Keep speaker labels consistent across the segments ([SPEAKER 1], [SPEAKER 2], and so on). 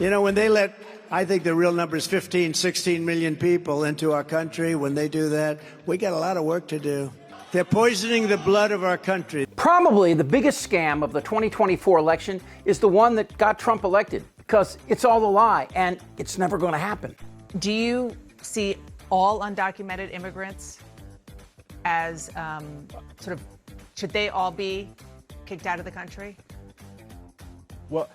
[SPEAKER 1] You know, when they let, I think the real number is 15, 16 million people into our country. When they do that, we got a lot of work to do. They're poisoning the blood of our country.
[SPEAKER 2] Probably the biggest scam of the 2024 election is the one that got Trump elected, because it's all a lie and it's never going to happen.
[SPEAKER 3] Do you see all undocumented immigrants as should they all be kicked out of the country?
[SPEAKER 4] Well,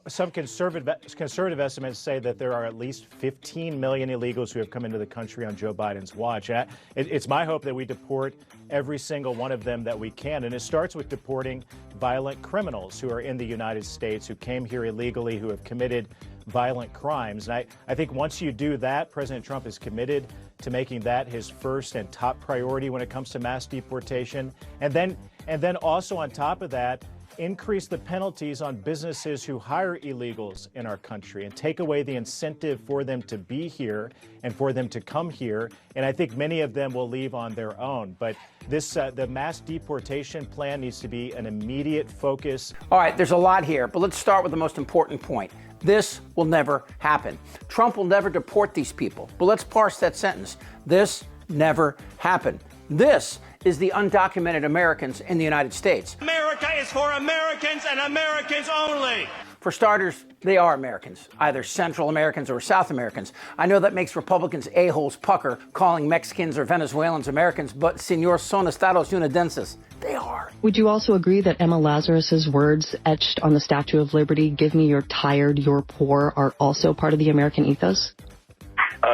[SPEAKER 4] some conservative estimates say that there are at least 15 million illegals who have come into the country on Joe Biden's watch. It's my hope that we deport every single one of them that we can. And it starts with deporting violent criminals who are in the United States, who came here illegally, who have committed violent crimes. And I think once you do that, President Trump is committed to making that his first and top priority when it comes to mass deportation. And then also on top of that, increase the penalties on businesses who hire illegals in our country and take away the incentive for them to be here and for them to come here. And I think many of them will leave on their own. But this, the mass deportation plan needs to be an immediate focus.
[SPEAKER 2] All right, there's a lot here, but let's start with the most important point. This will never happen. Trump will never deport these people. But let's parse that sentence. This never happened. This is the undocumented Americans in the United States.
[SPEAKER 5] America is for Americans and Americans only.
[SPEAKER 2] For starters, they are Americans, either Central Americans or South Americans. I know that makes Republicans a-holes pucker, calling Mexicans or Venezuelans Americans, but senor son Estados Unidenses, they are.
[SPEAKER 6] Would you also agree that Emma Lazarus's words etched on the Statue of Liberty, "Give me your tired, your poor," are also part of the American ethos?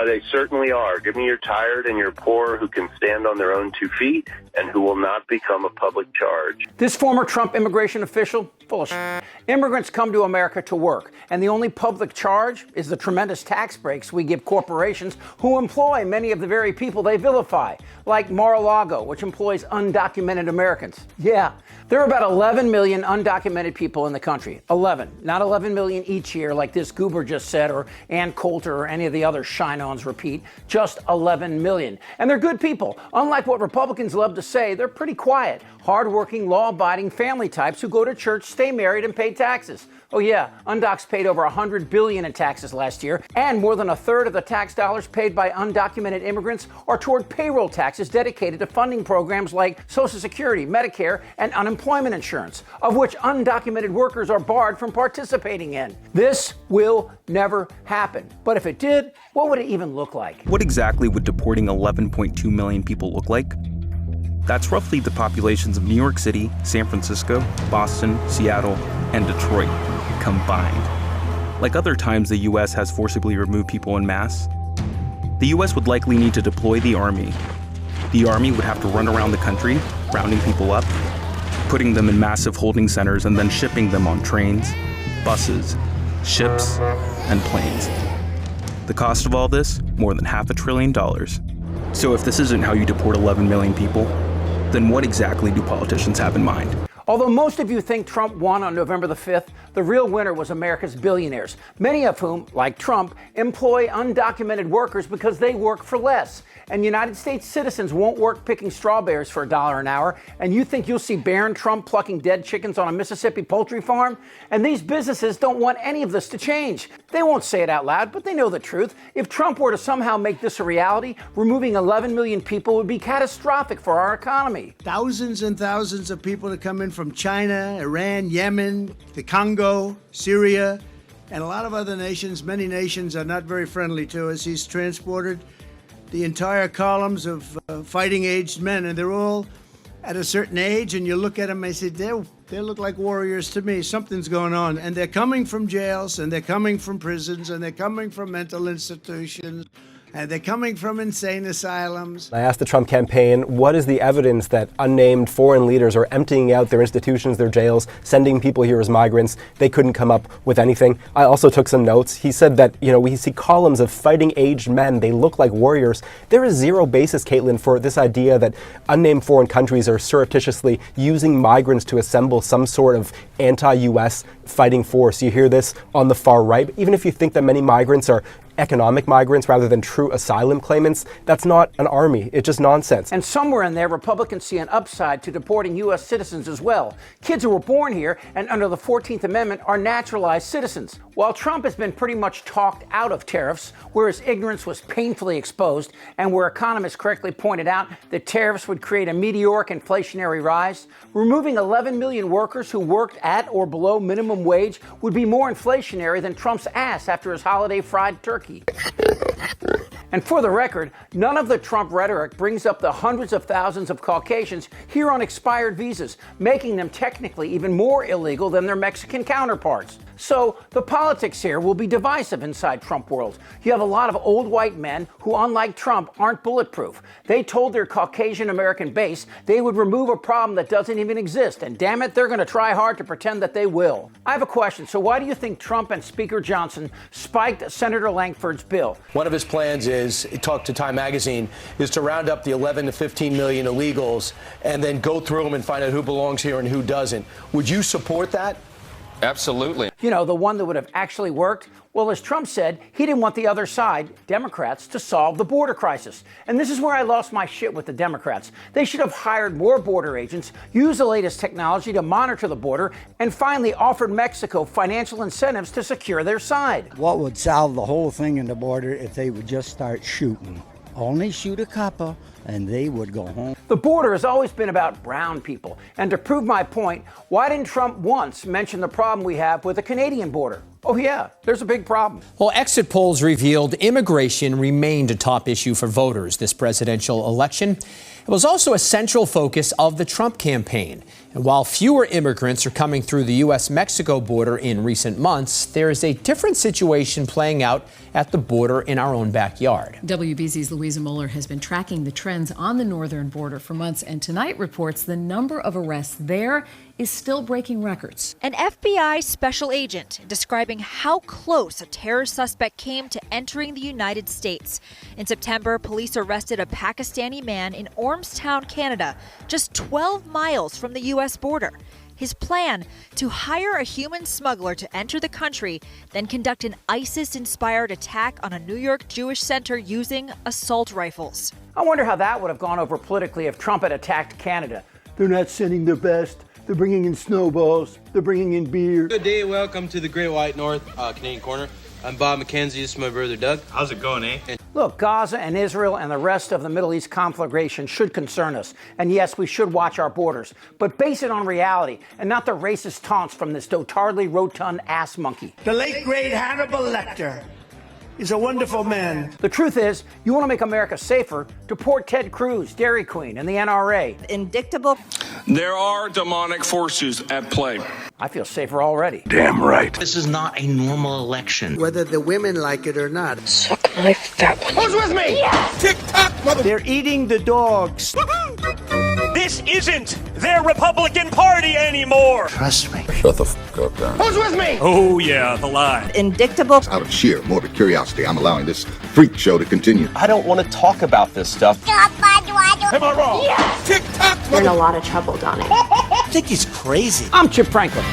[SPEAKER 7] They certainly are. Give me your tired and your poor who can stand on their own 2 feet and who will not become a public charge.
[SPEAKER 2] This former Trump immigration official, full of shit. Immigrants come to America to work, and the only public charge is the tremendous tax breaks we give corporations who employ many of the very people they vilify, like Mar-a-Lago, which employs undocumented Americans. Yeah, there are about 11 million undocumented people in the country. 11, not 11 million each year like this goober just said, or Ann Coulter or any of the other shine-ons repeat. Just 11 million. And they're good people. Unlike what Republicans love to say, they're pretty quiet, hard-working, law-abiding family types who go to church, stay married, and pay taxes. Oh yeah, undocs paid over $100 billion in taxes last year, and more than a third of the tax dollars paid by undocumented immigrants are toward payroll taxes dedicated to funding programs like Social Security, Medicare, and unemployment insurance, of which undocumented workers are barred from participating in. This will never happen. But if it did, what would it even look like?
[SPEAKER 8] What exactly would deporting 11.2 million people look like? That's roughly the populations of New York City, San Francisco, Boston, Seattle, and Detroit combined. Like other times the U.S. has forcibly removed people en masse, the U.S. would likely need to deploy the Army. The Army would have to run around the country, rounding people up, putting them in massive holding centers, and then shipping them on trains, buses, ships, and planes. The cost of all this, more than $500 billion. So if this isn't how you deport 11 million people, then what exactly do politicians have in mind?
[SPEAKER 2] Although most of you think Trump won on November the 5th, the real winner was America's billionaires, many of whom, like Trump, employ undocumented workers because they work for less. And United States citizens won't work picking strawberries for $1 an hour. And you think you'll see Barron Trump plucking dead chickens on a Mississippi poultry farm? And these businesses don't want any of this to change. They won't say it out loud, but they know the truth. If Trump were to somehow make this a reality, removing 11 million people would be catastrophic for our economy.
[SPEAKER 1] Thousands and thousands of people to come in from China, Iran, Yemen, the Congo, Syria, and a lot of other nations. Many nations are not very friendly to us. He's transported the entire columns of fighting-aged men, and they're all at a certain age, and you look at them and say, they look like warriors to me. Something's going on. And they're coming from jails, and they're coming from prisons, and they're coming from mental institutions, and they're coming from insane asylums.
[SPEAKER 9] I asked the Trump campaign, what is the evidence that unnamed foreign leaders are emptying out their institutions, their jails, sending people here as migrants? They couldn't come up with anything. I also took some notes. He said that, we see columns of fighting-aged men. They look like warriors. There is zero basis, Caitlin, for this idea that unnamed foreign countries are surreptitiously using migrants to assemble some sort of anti-U.S. fighting force. You hear this on the far right. Even if you think that many migrants are economic migrants rather than true asylum claimants, that's not an army. It's just nonsense.
[SPEAKER 2] And somewhere in there, Republicans see an upside to deporting U.S. citizens as well. Kids who were born here and under the 14th Amendment are naturalized citizens. While Trump has been pretty much talked out of tariffs, where his ignorance was painfully exposed, and where economists correctly pointed out that tariffs would create a meteoric inflationary rise, removing 11 million workers who worked at or below minimum wage would be more inflationary than Trump's ass after his holiday fried turkey. And for the record, none of the Trump rhetoric brings up the hundreds of thousands of Caucasians here on expired visas, making them technically even more illegal than their Mexican counterparts. So the politics here will be divisive inside Trump world. You have a lot of old white men who, unlike Trump, aren't bulletproof. They told their Caucasian American base they would remove a problem that doesn't even exist, and damn it, they're going to try hard to pretend that they will. I have a question. So why do you think Trump and Speaker Johnson spiked Senator Langford's bill?
[SPEAKER 10] One of his plans is, he talked to Time Magazine, is to round up the 11 to 15 million illegals and then go through them and find out who belongs here and who doesn't. Would you support that?
[SPEAKER 11] Absolutely.
[SPEAKER 2] You know, the one that would have actually worked? Well, as Trump said, he didn't want the other side, Democrats, to solve the border crisis. And this is where I lost my shit with the Democrats. They should have hired more border agents, used the latest technology to monitor the border, and finally offered Mexico financial incentives to secure their side.
[SPEAKER 12] What would solve the whole thing in the border if they would just start shooting? Only shoot a couple, and they would go home.
[SPEAKER 2] The border has always been about brown people. And to prove my point, why didn't Trump once mention the problem we have with the Canadian border? Oh yeah, there's a big problem.
[SPEAKER 13] Well, exit polls revealed immigration remained a top issue for voters this presidential election. It was also a central focus of the Trump campaign. And while fewer immigrants are coming through the U.S.-Mexico border in recent months, there is a different situation playing out at the border in our own backyard.
[SPEAKER 14] WBZ's Louisa Mueller has been tracking the trends on the northern border for months, and tonight reports the number of arrests there is still breaking records.
[SPEAKER 15] An FBI special agent describing how close a terror suspect came to entering the United States. In September, police arrested a Pakistani man in Ormstown, Canada, just 12 miles from the U.S. border. His plan, to hire a human smuggler to enter the country, then conduct an ISIS-inspired attack on a New York Jewish center using assault rifles.
[SPEAKER 2] I wonder how that would have gone over politically if Trump had attacked Canada. They're not sending their best. They're bringing in snowballs. They're bringing in beer.
[SPEAKER 16] Good day. Welcome to the Great White North Canadian Corner. I'm Bob McKenzie. This is my brother Doug.
[SPEAKER 5] How's it going, eh?
[SPEAKER 2] Look, Gaza and Israel and the rest of the Middle East conflagration should concern us. And yes, we should watch our borders. But base it on reality and not the racist taunts from this dotardly rotund ass monkey.
[SPEAKER 1] The late, great Hannibal Lecter is a wonderful man.
[SPEAKER 2] The truth is, you want to make America safer, deport Ted Cruz, Dairy Queen, and the NRA.
[SPEAKER 15] Indictable.
[SPEAKER 11] There are demonic forces at play.
[SPEAKER 2] I feel safer already.
[SPEAKER 11] Damn right.
[SPEAKER 17] This is not a normal election.
[SPEAKER 1] Whether the women like it or not.
[SPEAKER 17] Suck my fat one.
[SPEAKER 5] Who's with me?
[SPEAKER 17] Yes!
[SPEAKER 5] Tick-tock, mother...
[SPEAKER 1] They're eating the dogs.
[SPEAKER 5] This isn't their Republican Party anymore.
[SPEAKER 1] Trust me.
[SPEAKER 18] Shut the fuck up, Dan.
[SPEAKER 5] Who's with me?
[SPEAKER 19] Oh, yeah, the lie.
[SPEAKER 15] Indictable.
[SPEAKER 18] Out of sheer morbid curiosity, I'm allowing this freak show to continue.
[SPEAKER 10] I don't want to talk about this stuff.
[SPEAKER 5] Am I wrong?
[SPEAKER 15] Yes!
[SPEAKER 5] Tick-tock,
[SPEAKER 20] You're in a lot of trouble, Donna.
[SPEAKER 1] I think he's crazy.
[SPEAKER 2] I'm Chip Franklin.